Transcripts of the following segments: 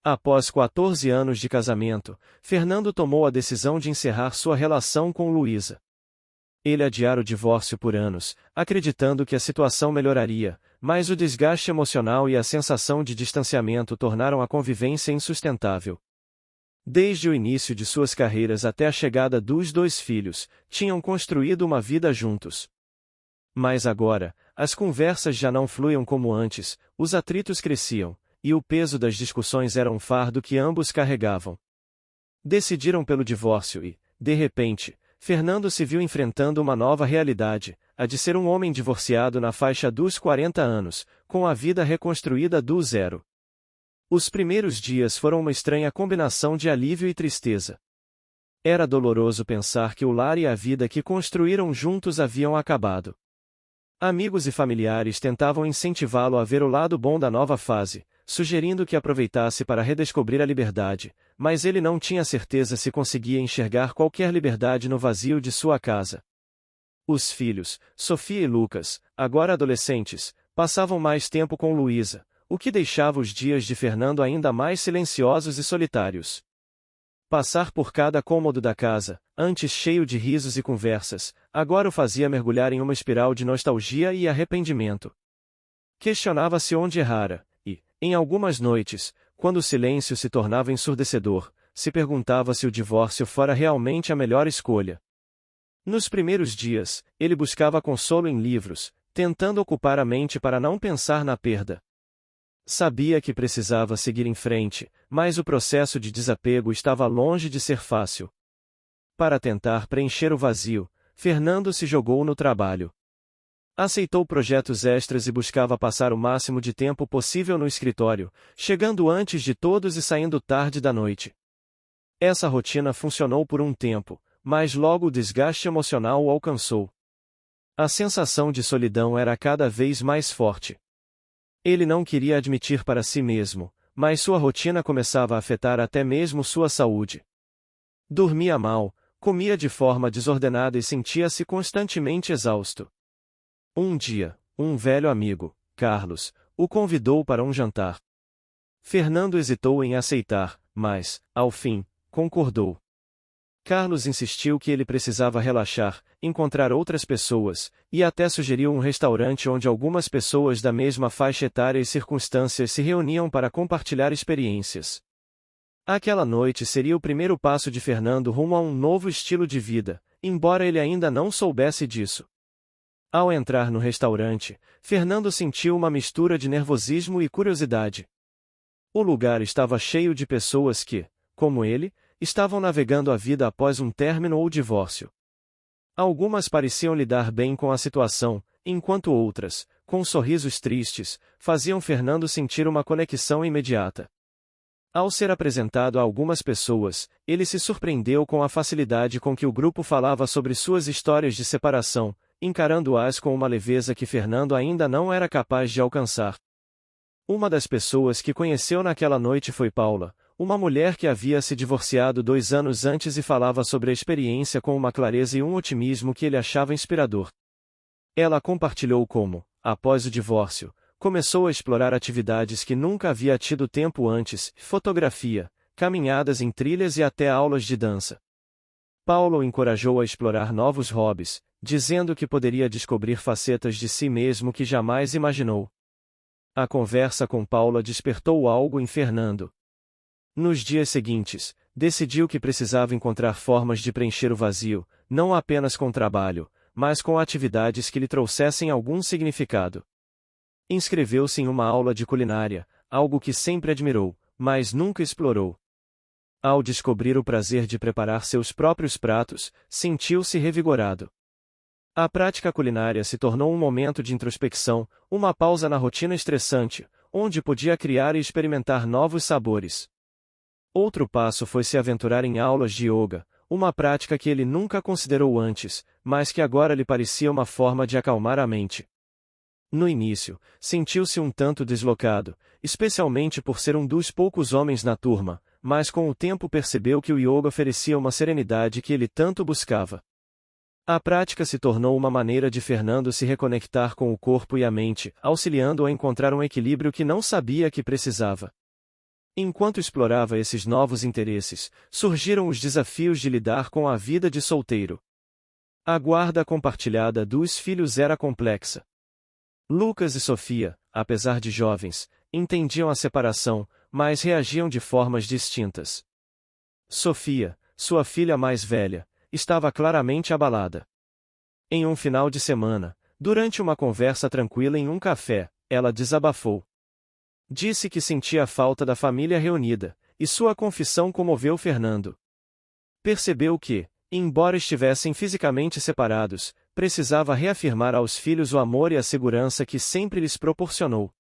Após 14 anos de casamento, Fernando tomou a decisão de encerrar sua relação com Luísa. Ele adiara o divórcio por anos, acreditando que a situação melhoraria, mas o desgaste emocional e a sensação de distanciamento tornaram a convivência insustentável. Desde o início de suas carreiras até a chegada dos dois filhos, tinham construído uma vida juntos. Mas agora, as conversas já não fluíam como antes, os atritos cresciam, e o peso das discussões era um fardo que ambos carregavam. Decidiram pelo divórcio e, de repente, Fernando se viu enfrentando uma nova realidade, a de ser um homem divorciado na faixa dos 40 anos, com a vida reconstruída do zero. Os primeiros dias foram uma estranha combinação de alívio e tristeza. Era doloroso pensar que o lar e a vida que construíram juntos haviam acabado. Amigos e familiares tentavam incentivá-lo a ver o lado bom da nova fase, sugerindo que aproveitasse para redescobrir a liberdade, mas ele não tinha certeza se conseguia enxergar qualquer liberdade no vazio de sua casa. Os filhos, Sofia e Lucas, agora adolescentes, passavam mais tempo com Luísa, o que deixava os dias de Fernando ainda mais silenciosos e solitários. Passar por cada cômodo da casa, antes cheio de risos e conversas, agora o fazia mergulhar em uma espiral de nostalgia e arrependimento. Questionava-se onde errara, e, em algumas noites, quando o silêncio se tornava ensurdecedor, se perguntava se o divórcio fora realmente a melhor escolha. Nos primeiros dias, ele buscava consolo em livros, tentando ocupar a mente para não pensar na perda. Sabia que precisava seguir em frente, mas o processo de desapego estava longe de ser fácil. Para tentar preencher o vazio, Fernando se jogou no trabalho. Aceitou projetos extras e buscava passar o máximo de tempo possível no escritório, chegando antes de todos e saindo tarde da noite. Essa rotina funcionou por um tempo, mas logo o desgaste emocional o alcançou. A sensação de solidão era cada vez mais forte. Ele não queria admitir para si mesmo, mas sua rotina começava a afetar até mesmo sua saúde. Dormia mal, comia de forma desordenada e sentia-se constantemente exausto. Um dia, um velho amigo, Carlos, o convidou para um jantar. Fernando hesitou em aceitar, mas, ao fim, concordou. Carlos insistiu que ele precisava relaxar, encontrar outras pessoas, e até sugeriu um restaurante onde algumas pessoas da mesma faixa etária e circunstâncias se reuniam para compartilhar experiências. Aquela noite seria o primeiro passo de Fernando rumo a um novo estilo de vida, embora ele ainda não soubesse disso. Ao entrar no restaurante, Fernando sentiu uma mistura de nervosismo e curiosidade. O lugar estava cheio de pessoas que, como ele, estavam navegando a vida após um término ou divórcio. Algumas pareciam lidar bem com a situação, enquanto outras, com sorrisos tristes, faziam Fernando sentir uma conexão imediata. Ao ser apresentado a algumas pessoas, ele se surpreendeu com a facilidade com que o grupo falava sobre suas histórias de separação, encarando-as com uma leveza que Fernando ainda não era capaz de alcançar. Uma das pessoas que conheceu naquela noite foi Paula, uma mulher que havia se divorciado 2 anos antes e falava sobre a experiência com uma clareza e um otimismo que ele achava inspirador. Ela compartilhou como, após o divórcio, começou a explorar atividades que nunca havia tido tempo antes, fotografia, caminhadas em trilhas e até aulas de dança. Paula o encorajou a explorar novos hobbies, dizendo que poderia descobrir facetas de si mesmo que jamais imaginou. A conversa com Paula despertou algo em Fernando. Nos dias seguintes, decidiu que precisava encontrar formas de preencher o vazio, não apenas com trabalho, mas com atividades que lhe trouxessem algum significado. Inscreveu-se em uma aula de culinária, algo que sempre admirou, mas nunca explorou. Ao descobrir o prazer de preparar seus próprios pratos, sentiu-se revigorado. A prática culinária se tornou um momento de introspecção, uma pausa na rotina estressante, onde podia criar e experimentar novos sabores. Outro passo foi se aventurar em aulas de yoga, uma prática que ele nunca considerou antes, mas que agora lhe parecia uma forma de acalmar a mente. No início, sentiu-se um tanto deslocado, especialmente por ser um dos poucos homens na turma, mas com o tempo percebeu que o yoga oferecia uma serenidade que ele tanto buscava. A prática se tornou uma maneira de Fernando se reconectar com o corpo e a mente, auxiliando-o a encontrar um equilíbrio que não sabia que precisava. Enquanto explorava esses novos interesses, surgiram os desafios de lidar com a vida de solteiro. A guarda compartilhada dos filhos era complexa. Lucas e Sofia, apesar de jovens, entendiam a separação, mas reagiam de formas distintas. Sofia, sua filha mais velha, estava claramente abalada. Em um final de semana, durante uma conversa tranquila em um café, ela desabafou. Disse que sentia falta da família reunida, e sua confissão comoveu Fernando. Percebeu que, embora estivessem fisicamente separados, precisava reafirmar aos filhos o amor e a segurança que sempre lhes proporcionou.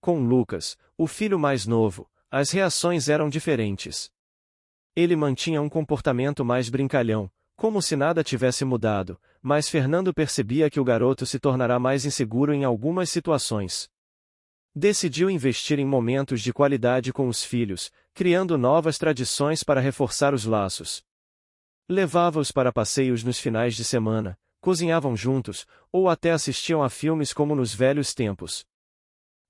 Com Lucas, o filho mais novo, as reações eram diferentes. Ele mantinha um comportamento mais brincalhão, como se nada tivesse mudado, mas Fernando percebia que o garoto se tornará mais inseguro em algumas situações. Decidiu investir em momentos de qualidade com os filhos, criando novas tradições para reforçar os laços. Levava-os para passeios nos finais de semana, cozinhavam juntos, ou até assistiam a filmes como nos velhos tempos.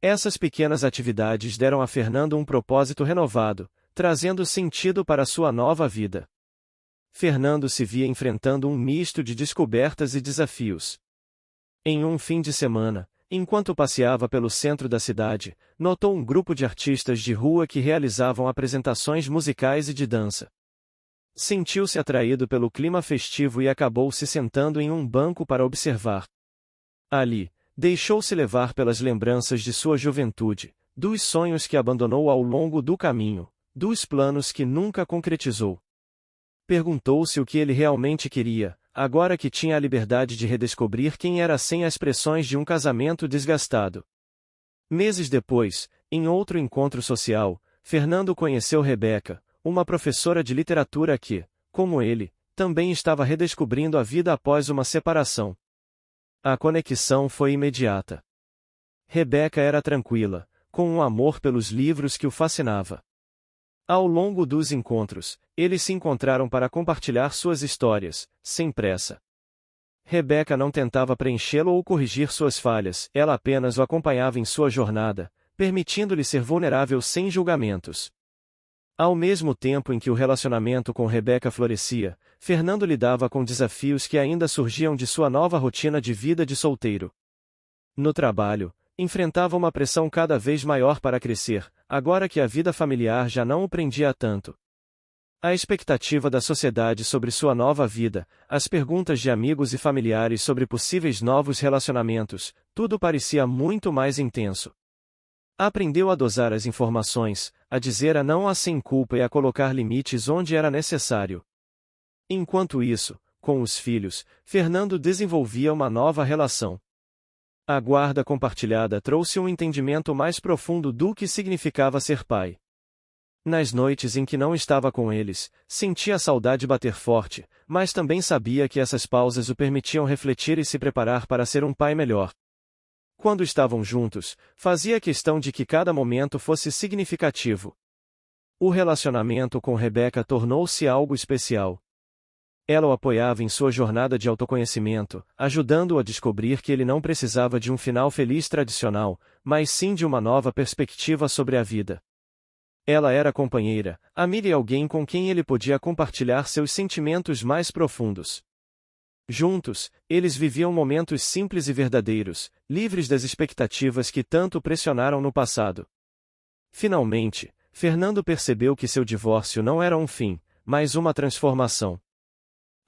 Essas pequenas atividades deram a Fernando um propósito renovado, trazendo sentido para sua nova vida. Fernando se via enfrentando um misto de descobertas e desafios. Em um fim de semana, enquanto passeava pelo centro da cidade, notou um grupo de artistas de rua que realizavam apresentações musicais e de dança. Sentiu-se atraído pelo clima festivo e acabou se sentando em um banco para observar. Ali, deixou-se levar pelas lembranças de sua juventude, dos sonhos que abandonou ao longo do caminho, dos planos que nunca concretizou. Perguntou-se o que ele realmente queria, agora que tinha a liberdade de redescobrir quem era sem as pressões de um casamento desgastado. Meses depois, em outro encontro social, Fernando conheceu Rebeca, uma professora de literatura que, como ele, também estava redescobrindo a vida após uma separação. A conexão foi imediata. Rebeca era tranquila, com um amor pelos livros que o fascinava. Ao longo dos encontros, eles se encontraram para compartilhar suas histórias, sem pressa. Rebeca não tentava preenchê-lo ou corrigir suas falhas, ela apenas o acompanhava em sua jornada, permitindo-lhe ser vulnerável sem julgamentos. Ao mesmo tempo em que o relacionamento com Rebeca florescia, Fernando lidava com desafios que ainda surgiam de sua nova rotina de vida de solteiro. No trabalho, enfrentava uma pressão cada vez maior para crescer, agora que a vida familiar já não o prendia tanto. A expectativa da sociedade sobre sua nova vida, as perguntas de amigos e familiares sobre possíveis novos relacionamentos, tudo parecia muito mais intenso. Aprendeu a dosar as informações, a dizer a não sem culpa e a colocar limites onde era necessário. Enquanto isso, com os filhos, Fernando desenvolvia uma nova relação. A guarda compartilhada trouxe um entendimento mais profundo do que significava ser pai. Nas noites em que não estava com eles, sentia a saudade bater forte, mas também sabia que essas pausas o permitiam refletir e se preparar para ser um pai melhor. Quando estavam juntos, fazia questão de que cada momento fosse significativo. O relacionamento com Rebeca tornou-se algo especial. Ela o apoiava em sua jornada de autoconhecimento, ajudando-o a descobrir que ele não precisava de um final feliz tradicional, mas sim de uma nova perspectiva sobre a vida. Ela era companheira, amiga e alguém com quem ele podia compartilhar seus sentimentos mais profundos. Juntos, eles viviam momentos simples e verdadeiros, livres das expectativas que tanto pressionaram no passado. Finalmente, Fernando percebeu que seu divórcio não era um fim, mas uma transformação.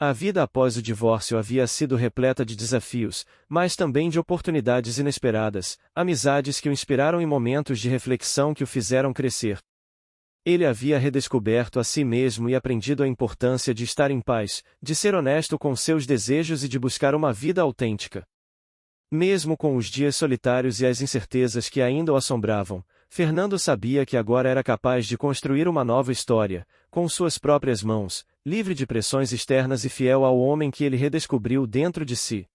A vida após o divórcio havia sido repleta de desafios, mas também de oportunidades inesperadas, amizades que o inspiraram em momentos de reflexão que o fizeram crescer. Ele havia redescoberto a si mesmo e aprendido a importância de estar em paz, de ser honesto com seus desejos e de buscar uma vida autêntica. Mesmo com os dias solitários e as incertezas que ainda o assombravam, Fernando sabia que agora era capaz de construir uma nova história, com suas próprias mãos, livre de pressões externas e fiel ao homem que ele redescobriu dentro de si.